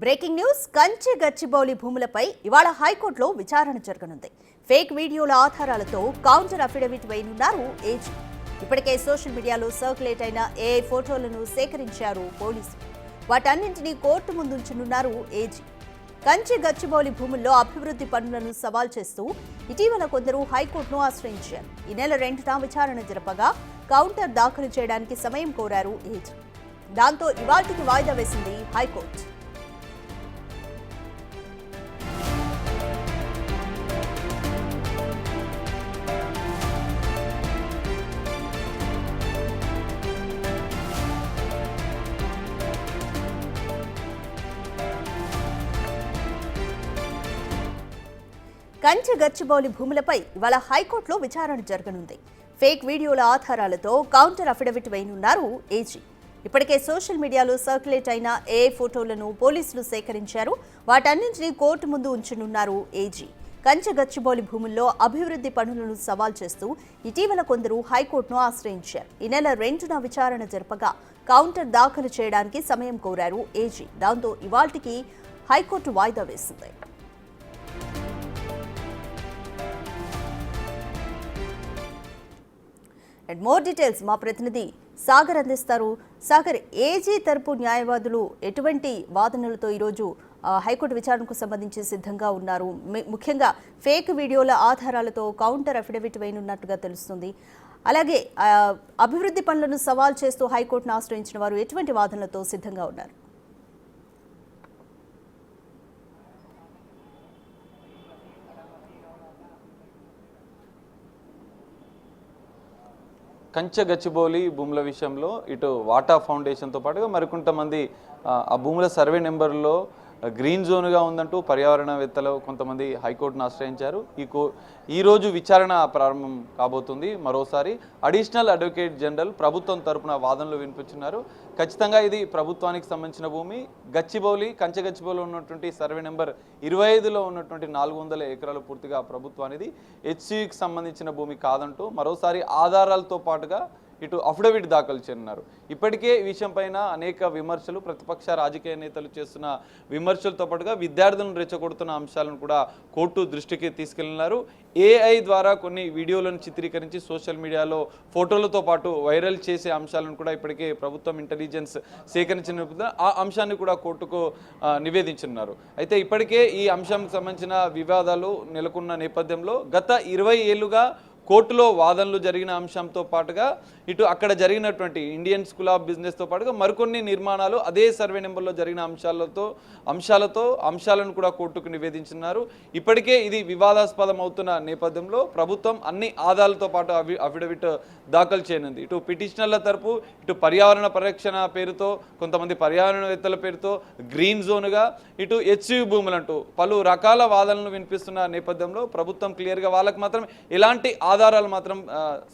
Breaking news Kanchi Gachibowli భూములపై ఇవాళ హైకోర్టులో విచారణ జరగనుంది. ఫేక్ వీడియోల ఆధారాలతో కౌంటర్ అఫిడవిట్ వేయనున్నారు ఏజీ. ఇప్పటికే సోషల్ మీడియాలో సర్క్యులేట్ అయిన ఏఐ ఫోటోలను సేకరించారు పోలీసులు. వాటన్నింటినీ కోర్టు ముందుంచనున్నారు ఏజీ. కంచి గచ్చిబౌలి భూముల్లో అభివృద్ధి పనులను సవాల్ చేస్తూ ఇటీవల కొందరు హైకోర్టును ఆశ్రయించారు. ఈ నెల 2న విచారణ జరపగా కౌంటర్ దాఖలు చేయడానికి సమయం కోరారు ఏజీ. దాంతో ఇవాల్టికి వాయిదా వేసింది హైకోర్టు. కంచి గచ్చిబౌలి భూములపై ఇవాళ హైకోర్టులో విచారణ జరగనుంది. ఫేక్ వీడియోల ఆధారాలతో కౌంటర్ అఫిడవిట్ వేయనున్నారు ఏజీ. ఇప్పటికే సోషల్ మీడియాలో సర్క్యులేట్ అయిన ఏఐ ఫోటోలను పోలీసులు సేకరించారు. వాటన్నింటినీ కోర్టు ముందు ఉంచనున్నారు ఏజీ. కంచి గచ్చిబౌలి భూముల్లో అభివృద్ధి పనులను సవాల్ చేస్తూ ఇటీవల కొందరు హైకోర్టును ఆశ్రయించారు. ఈ నెల 2న విచారణ జరపగా కౌంటర్ దాఖలు చేయడానికి సమయం కోరారు ఏజీ. దాంతో ఇవాల్టికి హైకోర్టు వాయిదా వేసింది. అండ్ మోర్ డీటెయిల్స్ మా ప్రతినిధి సాగర్ అందిస్తారు. సాగర్, ఏజీ తరపు న్యాయవాదులు ఎటువంటి వాదనలతో ఈరోజు హైకోర్టు విచారణకు సంబంధించి సిద్ధంగా ఉన్నారు? ముఖ్యంగా ఫేక్ వీడియోల ఆధారాలతో కౌంటర్ అఫిడవిట్ వేయనున్నట్టుగా తెలుస్తుంది. అలాగే అభివృద్ధి పనులను సవాల్ చేస్తూ హైకోర్టును ఆశ్రయించిన వారు ఎటువంటి వాదనలతో సిద్ధంగా ఉన్నారు? కంచె గచ్చిబౌలి భూముల విషయంలో ఇటు వాటా ఫౌండేషన్తో పాటుగా మరికొంతమంది ఆ భూముల సర్వే నెంబర్లో గ్రీన్ జోన్గా ఉందంటూ పర్యావరణవేత్తలు కొంతమంది హైకోర్టును ఆశ్రయించారు. ఈరోజు విచారణ ప్రారంభం కాబోతుంది. మరోసారి అడిషనల్ అడ్వకేట్ జనరల్ ప్రభుత్వం తరపున వాదనలు వినిపించున్నారు. ఖచ్చితంగా ఇది ప్రభుత్వానికి సంబంధించిన భూమి. గచ్చిబౌలి కంచె గచ్చిబౌలి ఉన్నటువంటి సర్వే నెంబర్ 25లో ఉన్నటువంటి 400 ఎకరాలు పూర్తిగా ప్రభుత్వానిది. హెచ్సికి సంబంధించిన భూమి కాదంటూ మరోసారి ఆధారాలతో పాటుగా ఇటు అఫిడవిట్ దాఖలు చేయనున్నారు. ఇప్పటికే ఈ విషయంపైన అనేక విమర్శలు, ప్రతిపక్ష రాజకీయ నేతలు చేస్తున్న విమర్శలతో పాటుగా విద్యార్థులను రెచ్చగొడుతున్న అంశాలను కూడా కోర్టు దృష్టికి తీసుకెళ్లినారు. ఏఐ ద్వారా కొన్ని వీడియోలను చిత్రీకరించి సోషల్ మీడియాలో ఫోటోలతో పాటు వైరల్ చేసే అంశాలను కూడా ఇప్పటికే ప్రభుత్వం ఇంటెలిజెన్స్ సేకరించిన ఆ అంశాన్ని కూడా కోర్టుకు నివేదించున్నారు. అయితే ఇప్పటికే ఈ అంశానికి సంబంధించిన వివాదాలు నెలకొన్న నేపథ్యంలో గత 20 ఏళ్లుగా కోర్టులో వాదనలు జరిగిన అంశంతో పాటుగా ఇటు అక్కడ జరిగినటువంటి ఇండియన్ స్కూల్ ఆఫ్ బిజినెస్తో పాటుగా మరికొన్ని నిర్మాణాలు అదే సర్వే నెంబర్లో జరిగిన అంశాలను కూడా కోర్టుకు నివేదించున్నారు. ఇప్పటికే ఇది వివాదాస్పదం అవుతున్న నేపథ్యంలో ప్రభుత్వం అన్ని ఆధారాలతో పాటు అఫిడవిట్ దాఖలు చేయనుంది. ఇటు పిటిషనర్ల తరపు, ఇటు పర్యావరణ పరిరక్షణ పేరుతో, కొంతమంది పర్యావరణవేత్తల పేరుతో గ్రీన్ జోన్గా, ఇటు హెచ్సియు భూములంటూ పలు రకాల వాదనలు వినిపిస్తున్న నేపథ్యంలో ప్రభుత్వం క్లియర్గా వాళ్ళకు మాత్రం ఎలాంటి ఆధారాలు మాత్రం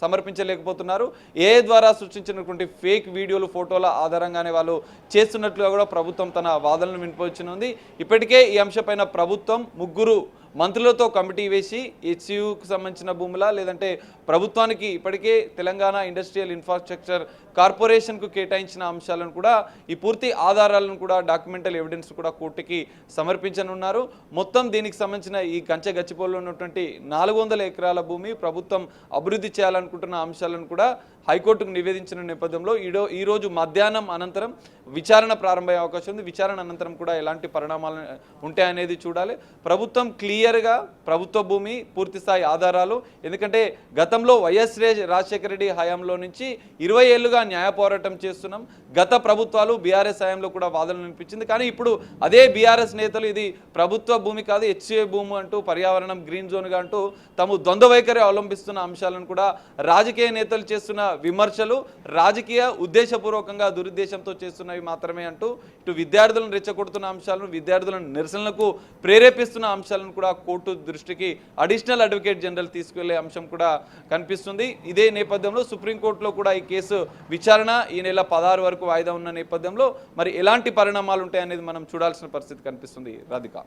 సమర్పించలేకపోతున్నారు. ఏ ద్వారా సృష్టించినటువంటి ఫేక్ వీడియోలు, ఫోటోల ఆధారంగానే వాళ్ళు చేస్తున్నట్లుగా కూడా ప్రభుత్వం తన వాదనలు వినిపించనుంది. ఇప్పటికే ఈ అంశంపైన ప్రభుత్వం 3 మంత్రులతో కమిటీ వేసి హెచ్సియుకు సంబంధించిన భూముల లేదంటే ప్రభుత్వానికి ఇప్పటికే తెలంగాణ ఇండస్ట్రియల్ ఇన్ఫ్రాస్ట్రక్చర్ కార్పొరేషన్కు కేటాయించిన అంశాలను కూడా ఈ పూర్తి ఆధారాలను కూడా డాక్యుమెంటల్ ఎవిడెన్స్ కూడా కోర్టుకి సమర్పించనున్నారు. మొత్తం దీనికి సంబంధించిన ఈ కంచె గచ్చిబౌలిలో ఉన్నటువంటి 400 ఎకరాల భూమి ప్రభుత్వం అభివృద్ధి చేయాలనుకుంటున్న అంశాలను కూడా హైకోర్టుకు నివేదించిన నేపథ్యంలో ఈరోజు మధ్యాహ్నం అనంతరం విచారణ ప్రారంభమయ్యే అవకాశం ఉంది. విచారణ అనంతరం కూడా ఎలాంటి పరిణామాలు ఉంటాయనేది చూడాలి. ప్రభుత్వం క్లియర్గా ప్రభుత్వ భూమి, పూర్తి స్థాయి ఆధారాలు, ఎందుకంటే గతంలో వైఎస్ రాజశేఖర రెడ్డి హయాంలో నుంచి 20 ఏళ్లుగా న్యాయ పోరాటం చేస్తున్నాం. గత ప్రభుత్వాలు బీఆర్ఎస్ హయాంలో కూడా వాదనలు వినిపించింది. కానీ ఇప్పుడు అదే బీఆర్ఎస్ నేతలు ఇది ప్రభుత్వ భూమి కాదు, హెచ్సిఏ భూమి అంటూ పర్యావరణం గ్రీన్ జోన్గా అంటూ తాము ద్వంద్వ వైఖరి అవలంబిస్తున్న అంశాలను కూడా రాజకీయ నేతలు చేస్తున్న విమర్శలు రాజకీయ ఉద్దేశపూర్వకంగా దురుద్దేశంతో చేస్తున్నవి మాత్రమే అంటూ ఇటు విద్యార్థులను రెచ్చగొడుతున్న అంశాలను, విద్యార్థులను నిరసనలకు ప్రేరేపిస్తున్న అంశాలను కూడా కోర్టు దృష్టికి అడిషనల్ అడ్వకేట్ జనరల్ తీసుకెళ్లే అంశం కూడా కనిపిస్తుంది. ఇదే నేపథ్యంలో సుప్రీంకోర్టులో కూడా ఈ కేసు విచారణ ఈ నెల 16 వరకు వాయిదా ఉన్న నేపథ్యంలో మరి ఎలాంటి పరిణామాలు ఉంటాయనేది మనం చూడాల్సిన పరిస్థితి కనిపిస్తుంది. రాధిక.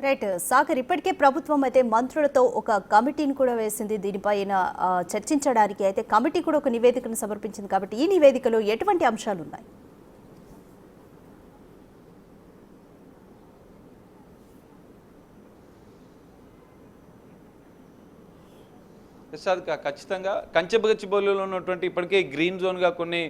రైట్ సాగర్, ఇప్పటికే ప్రభుత్వం అయితే మంత్రులతో ఒక కమిటీని కూడా వేసింది దీనిపైన చర్చించడానికి. అయితే కమిటీ కూడా ఒక నివేదికను సమర్పించింది కాబట్టి ఈ నివేదికలో ఎటువంటి అంశాలు ఉన్నాయి? ఖచ్చితంగా కంచెబగచ్చిబౌలిలో ఉన్నటువంటి ఇప్పటికే గ్రీన్ జోన్గా కొన్ని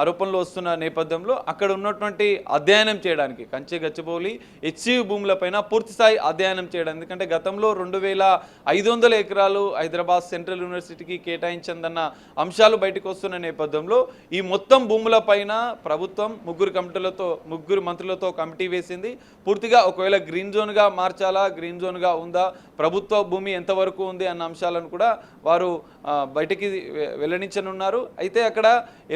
ఆరోపణలు వస్తున్న నేపథ్యంలో అక్కడ ఉన్నటువంటి అధ్యయనం చేయడానికి కంచె గచ్చిబౌలి హెచ్సియు భూములపైన పూర్తిస్థాయి అధ్యయనం చేయడం, ఎందుకంటే గతంలో 2500 ఎకరాలు హైదరాబాద్ సెంట్రల్ యూనివర్సిటీకి కేటాయించిందన్న అంశాలు బయటకు వస్తున్న నేపథ్యంలో ఈ మొత్తం భూములపైన ప్రభుత్వం ముగ్గురు మంత్రులతో కమిటీ వేసింది. పూర్తిగా ఒకవేళ గ్రీన్ జోన్గా మార్చాలా, గ్రీన్ జోన్గా ఉందా, ప్రభుత్వ భూమి ఎంతవరకు ఉంది అన్న అంశాలను కూడా వారు బయటికి వెల్లడించనున్నారు. అయితే అక్కడ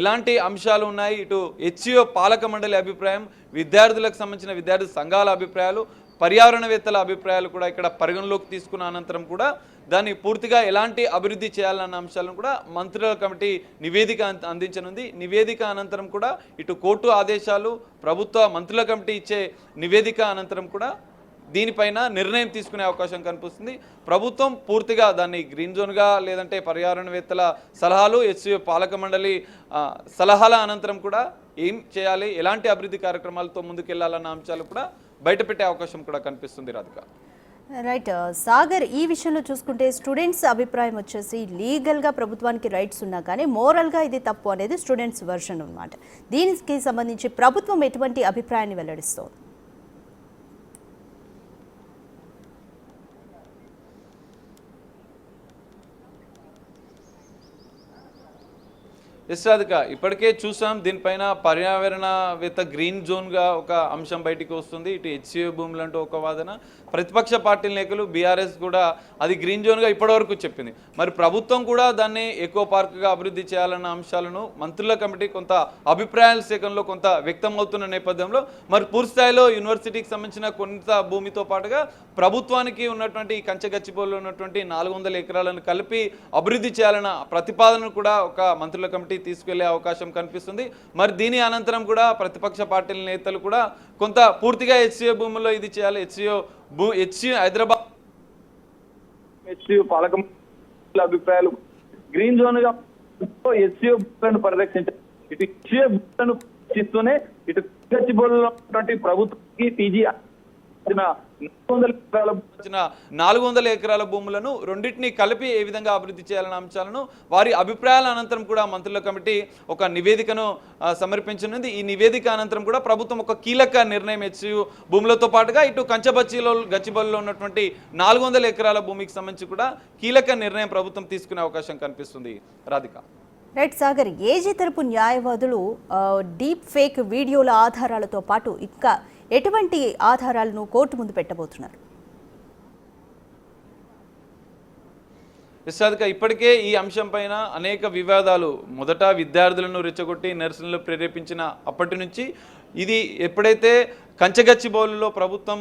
ఎలాంటి అంశాలు ఉన్నాయి, ఇటు హెచ్సియు పాలక మండలి అభిప్రాయం, విద్యార్థులకు సంబంధించిన విద్యార్థి సంఘాల అభిప్రాయాలు, పర్యావరణవేత్తల అభిప్రాయాలు కూడా ఇక్కడ పరిగణలోకి తీసుకున్న అనంతరం కూడా దాన్ని పూర్తిగా ఎలాంటి అభివృద్ధి చేయాలన్న అంశాలను కూడా మంత్రుల కమిటీ నివేదిక అందించనుంది. నివేదిక అనంతరం కూడా ఇటు కోర్టు ఆదేశాలు, ప్రభుత్వ మంత్రుల కమిటీ ఇచ్చే నివేదిక అనంతరం కూడా దీనిపైన నిర్ణయం తీసుకునే అవకాశం కనిపిస్తుంది. ప్రభుత్వం పూర్తిగా దాన్ని గ్రీన్ జోన్గా లేదంటే పర్యావరణవేత్తల సలహాలు, హెచ్సియు పాలక మండలి సలహాల అనంతరం కూడా ఏం చేయాలి, ఎలాంటి అభివృద్ధి కార్యక్రమాలతో ముందుకెళ్లాలన్న అంశాలు కూడా బయటపెట్టే అవకాశం కూడా కనిపిస్తుంది. రాధిక రైట్. సాగర్, ఈ విషయంలో చూసుకుంటే స్టూడెంట్స్ అభిప్రాయం వచ్చేసి లీగల్గా ప్రభుత్వానికి రైట్స్ ఉన్నా కానీ మోరల్గా ఇది తప్పు అనేది స్టూడెంట్స్ వర్షన్ అన్నమాట. దీనికి సంబంధించి ప్రభుత్వం ఎటువంటి అభిప్రాయాన్ని వెల్లడిస్తోంది? రాధిక, ఇప్పటికే చూసాం దీనిపైన పర్యావరణవేత్త గ్రీన్ జోన్గా ఒక అంశం బయటికి వస్తుంది. ఇటు హెచ్సియు భూములు అంటూ ఒక వాదన, ప్రతిపక్ష పార్టీ నాయకులు బీఆర్ఎస్ కూడా అది గ్రీన్ జోన్గా ఇప్పటివరకు చెప్పింది. మరి ప్రభుత్వం కూడా దాన్ని ఎకో పార్క్గా అభివృద్ధి చేయాలన్న అంశాలను మంత్రుల కమిటీ కొంత అభిప్రాయాల సేకరణలో కొంత వ్యక్తం అవుతున్న నేపథ్యంలో మరి పూర్తిస్థాయిలో యూనివర్సిటీకి సంబంధించిన కొంత భూమితో పాటుగా ప్రభుత్వానికి ఉన్నటువంటి కంచెగచ్చిబౌలిలో ఉన్నటువంటి 400 ఎకరాలను కలిపి అభివృద్ధి చేయాలన్న ప్రతిపాదనను కూడా ఒక మంత్రుల కమిటీ తీసుకెళ్లే అవకాశం కనిపిస్తుంది. మరి దీని అనంతరం కూడా ప్రతిపక్ష పార్టీల నేతలు కూడా కొంత పూర్తిగా హెచ్సియు భూముల్లో ఇది చేయాలి, హెచ్సియు హైదరాబాద్ హెచ్సియు పాలక అభిప్రాయాలు గ్రీన్ జోన్ గా హెచ్సియు భూములను పరిరక్షించాలి. ఇటు హెచ్సియు భూములను పరిరక్షిస్తూనే ఇటు గచ్చిబౌలిలో ఉన్నటువంటి ప్రభుత్వానికి టీజీ 400 ఎకరాల భూములను రెండింటినీ కలిపి ఏ విధంగా అభివృద్ధి చేయాలన్న అంశాలను వారి అభిప్రాయాల అనంతరం కూడా మంత్రుల కమిటీ ఒక నివేదికను సమర్పించనుంది. ఈ నివేదిక అనంతరం కూడా ప్రభుత్వం ఒక కీలక నిర్ణయం హెచ్సియు భూములతో పాటుగా ఇటు గచ్చిబౌలిలో ఉన్నటువంటి 400 ఎకరాల భూమికి సంబంధించి కూడా కీలక నిర్ణయం ప్రభుత్వం తీసుకునే అవకాశం కనిపిస్తుంది. రాధిక రైట్. సాగర్, ఏజీ తరపు న్యాయవాదులు డీప్ ఫేక్ వీడియోల ఆధారాలతో పాటు ఇంకా ఎటువంటి ఆధారాలను కోర్టు ముందు పెట్టబోతున్నారు? ఇప్పటికే ఈ అంశం పైన అనేక వివాదాలు, మొదట విద్యార్థులను రెచ్చగొట్టి నిరసనలు ప్రేరేపించిన అప్పటి నుంచి ఇది ఎప్పుడైతే కంచెగచ్చిబౌలిలో ప్రభుత్వం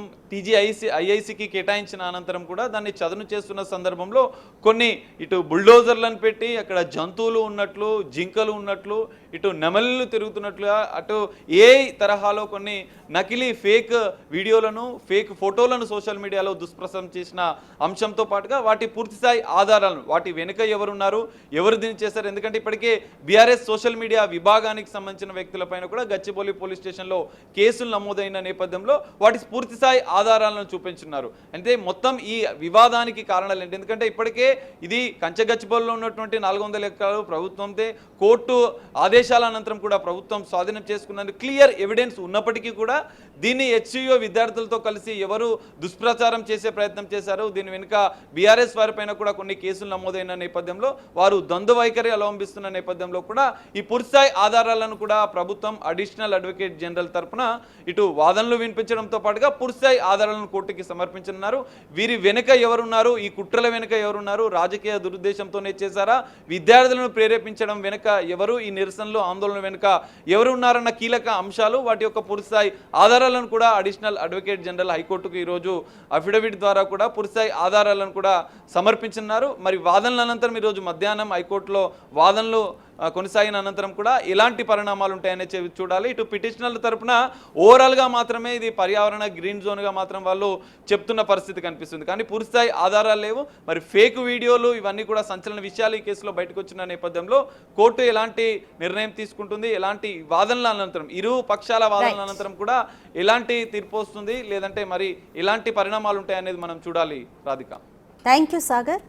ఐఐసికి కేటాయించిన అనంతరం కూడా దాన్ని చదును చేస్తున్న సందర్భంలో కొన్ని ఇటు బుల్డోజర్లను పెట్టి అక్కడ జంతువులు ఉన్నట్లు, జింకలు ఉన్నట్లు, ఇటు నెమళ్ళు తిరుగుతున్నట్లుగా అటు ఏ తరహాలో కొన్ని నకిలీ ఫేక్ వీడియోలను, ఫేక్ ఫోటోలను సోషల్ మీడియాలో దుష్ప్రచారం చేసిన అంశంతో పాటుగా వాటి పూర్తిస్థాయి ఆధారాలను, వాటి వెనుక ఎవరున్నారు, ఎవరు దీన్ని చేశారు, ఎందుకంటే ఇప్పటికే బీఆర్ఎస్ సోషల్ మీడియా విభాగానికి సంబంధించిన వ్యక్తులపైన కూడా గచ్చిబౌలి పోలీస్ స్టేషన్లో కేసులు నమోదైన నేపథ్యంలో వాటి పూర్తిస్థాయి ఆధారాలను చూపించున్నారు. అంటే మొత్తం ఈ వివాదానికి కారణాలు ఏంటి, ఎందుకంటే ఇప్పటికే ఇది కంచెగచ్చిబౌలిలో ఉన్నటువంటి 400 ఎకరాలు ప్రభుత్వంతో కోర్టు ఆదేశాల అనంతరం కూడా ప్రభుత్వం స్వాధీనం చేసుకున్నందుకు క్లియర్ ఎవిడెన్స్ ఉన్నప్పటికీ కూడా దీన్ని హెచ్సియు విద్యార్థులతో కలిసి ఎవరు దుష్ప్రచారం చేసే ప్రయత్నం చేశారు, దీని వెనుక బీఆర్ఎస్ వారిపైన కూడా కొన్ని కేసులు నమోదైన నేపథ్యంలో వారు ద్వంద్వ వైఖరి అవలంబిస్తున్న నేపథ్యంలో కూడా ఈ పూర్తిస్థాయి ఆధారాలను కూడా ప్రభుత్వం అడిషనల్ అడ్వకేట్ జనరల్ తరఫున ఇటు వాదనలు వినిపించడంతో పాటుగా పూర్తిస్థాయి ఆధారాలను కోర్టుకి సమర్పించనున్నారు. వీరి వెనుక ఎవరున్నారు, ఈ కుట్రల వెనుక ఎవరున్నారు, రాజకీయ దురుద్దేశంతోనే చేశారా, విద్యార్థులను ప్రేరేపించడం వెనుక ఎవరు, ఈ నిరసనలు ఆందోళన వెనుక ఎవరు ఉన్నారన్న కీలక అంశాలు, వాటి యొక్క పూర్తిస్థాయి ఆధారాలను కూడా అడిషనల్ అడ్వకేట్ జనరల్ హైకోర్టుకు ఈరోజు అఫిడవిట్ ద్వారా కూడా పూర్తిస్థాయి ఆధారాలను కూడా సమర్పించున్నారు. మరి వాదనల అనంతరం ఈరోజు మధ్యాహ్నం హైకోర్టులో వాదనలు కొనసాగిన అనంతరం కూడా ఎలాంటి పరిణామాలు ఉంటాయనే చూడాలి. ఇటు పిటిషనర్ల తరపున ఓవరాల్గా మాత్రమే ఇది పర్యావరణ గ్రీన్ జోన్గా మాత్రం వాళ్ళు చెప్తున్న పరిస్థితి కనిపిస్తుంది, కానీ పూర్తిస్థాయి ఆధారాలు లేవు. మరి ఫేక్ వీడియోలు ఇవన్నీ కూడా సంచలన విషయాలు ఈ కేసులో బయటకు వచ్చిన నేపథ్యంలో కోర్టు ఎలాంటి నిర్ణయం తీసుకుంటుంది, ఎలాంటి వాదనల అనంతరం, ఇరు పక్షాల వాదనల అనంతరం కూడా ఎలాంటి తీర్పు వస్తుంది, లేదంటే మరి ఎలాంటి పరిణామాలు ఉంటాయనేది మనం చూడాలి. Radhika, thank you Sagar.